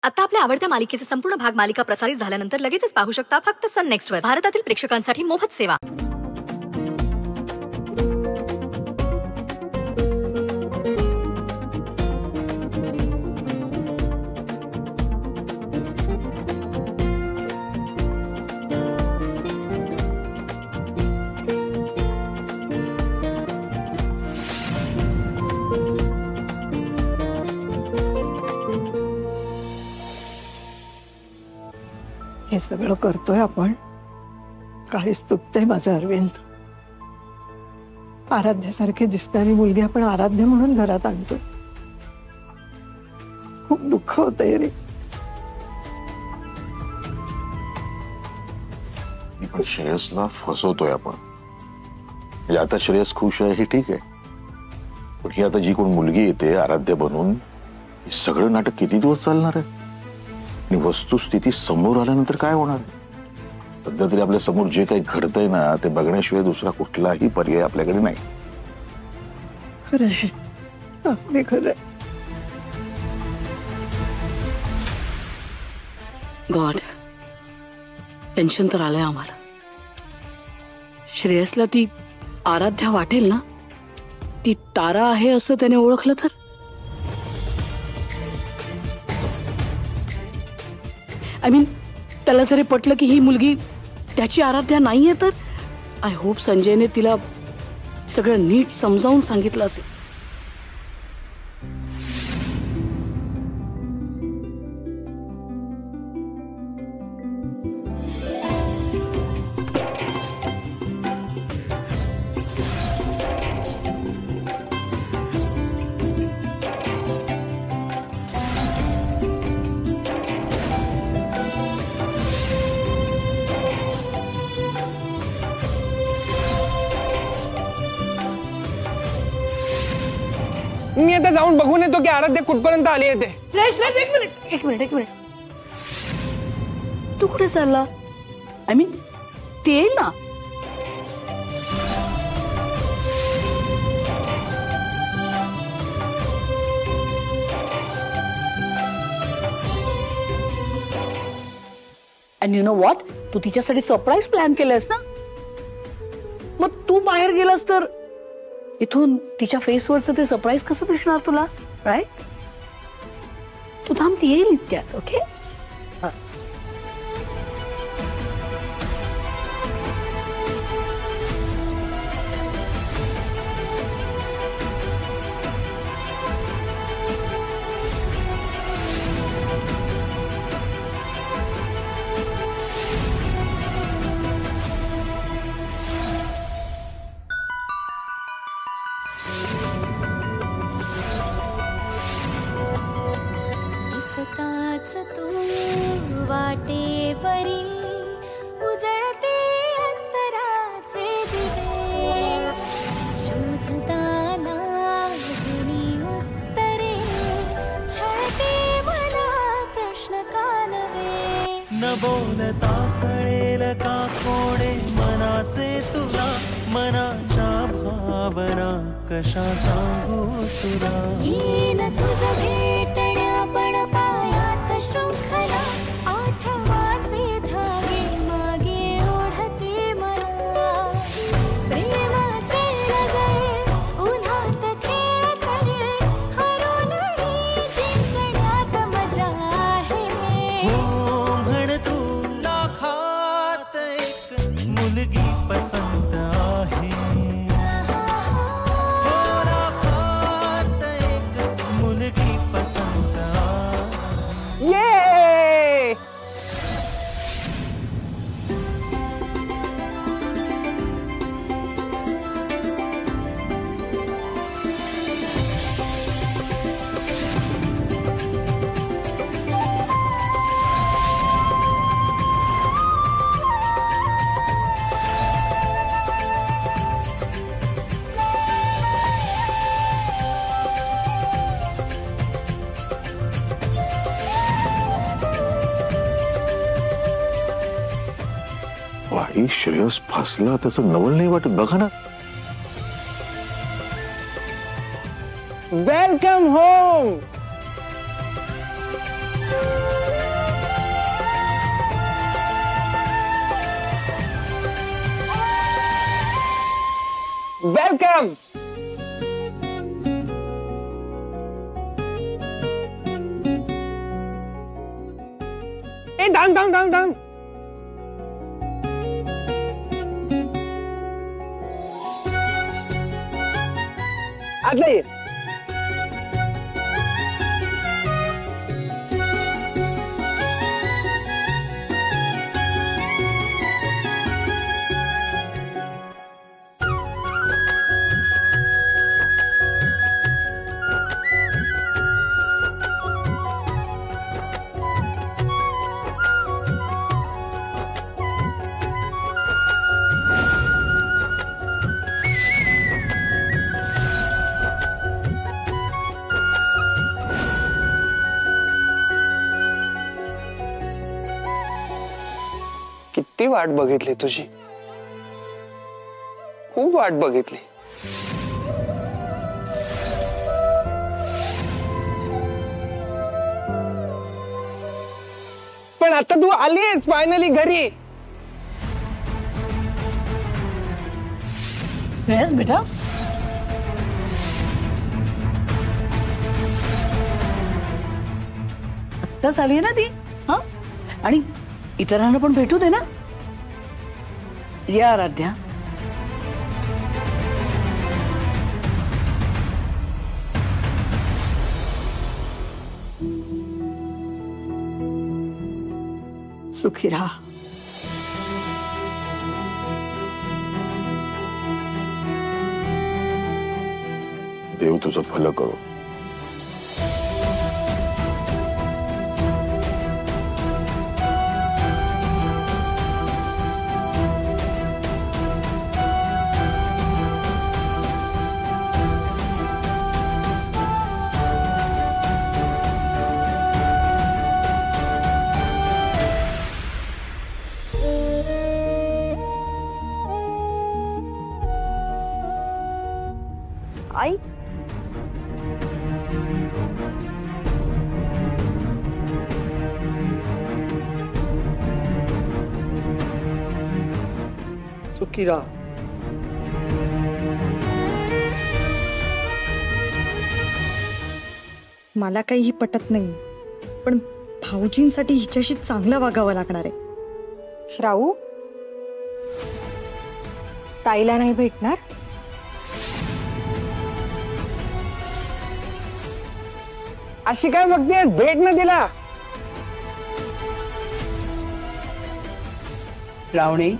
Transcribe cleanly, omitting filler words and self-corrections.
आता आपल्या आवडत्या मालिकेचे संपूर्ण भाग मालिका प्रसारित झाल्यानंतर लगेचच पाहू शकता फक्त सन नेक्स्ट वर. भारतातील प्रेक्षकांसाठी मोफत सेवा. हे सगळं करतोय आपण, काळीच तुटतंय माझं अरविंद. आराध्यासारखी दिसणारी मुलगी आपण आराध्य म्हणून घरात आणतोय. खूप दुःख होतंय रे. पण श्रेयसला फसवतोय आपण. म्हणजे आता श्रेयस खुश आहे हे ठीक आहे, पण ही आता जी कोण मुलगी येते आराध्य बनून, हे सगळं नाटक किती दिवस चालणार आहे? आणि वस्तुस्थिती समोर आल्यानंतर काय होणार? सध्या तरी आपल्या समोर जे काही घडतंय ना ते बघण्याशिवाय दुसरा कुठलाही पर्याय आपल्याकडे नाही. खरंय, अगदी खरंय. गॉड, टेन्शन तर आलंय आम्हाला. श्रेयसला ती आराध्या वाटेल ना, ती तारा आहे असं त्याने ओळखलं तर? आय मीन, त्याला जरी पटलं की ही मुलगी त्याची आराध्या नाहीये तर आय होप संजयने तिला सगळं नीट समजावून सांगितलं असेल. मी आता जाऊन बघून येतो की आराध्या कुठपर्यंत आली आहे ते. एक मिनिट. तू कुठे चालला? आय मीन, ते येईल ना. अँड यू नो व्हॉट, तू तिच्यासाठी सरप्राईज प्लॅन केलंस ना. मग तू बाहेर गेलास तर इथून तिच्या फेसवरचं ते सरप्राईज कसं दिसणार तुला? राईट? तू थांब, ती येईल इतक्यात. ओके? तू वाटेवरी उजळते अंतराचे दिवे, शोधताना जुनी उत्तरे छळते मला प्रश्न कालवे. न बोलता कळेल का कोडे मनाचे तुला, मनाच्या भावना कशा सांगू तुला. येईन तुझं भेटण्या पण पायात शृंखला, आठवाचे धागे मागे ओढते मला. प्रेमाचे रगळे उन्हात खेळते, हरूनही जिंकण्यात मजा आहे. हो म्हण तू, लाखात एक मुलगी पसंत आहे. हो लाखात एक मुलगी पसंत आहे. ये वाई श्रेयस फसला, त्याचं नवल नाही वाटत. बघा ना. Welcome home. वेलकम. ए थांब थांब थांब थांब. आतला ये. किती वाट बघितली तुझी, खूप वाट बघितली. पण आता तू आलीस फायनली घरी. श्रेयस बेटा, आत्ताच आली आहे ना ती. हा, आणि इतरांना पण भेटू दे ना. या आराध्या. सुखी राहा. देव तुझं भलं करो. आई, सुखी राहा. मला काही ही पटत नाही, पण भाऊजींसाठी हिच्याशी चांगलं वागावं लागणार आहे. श्राऊ, ताईला नाही भेटणार? अशी काय बघतेस, भेट ना तिला. रावणे,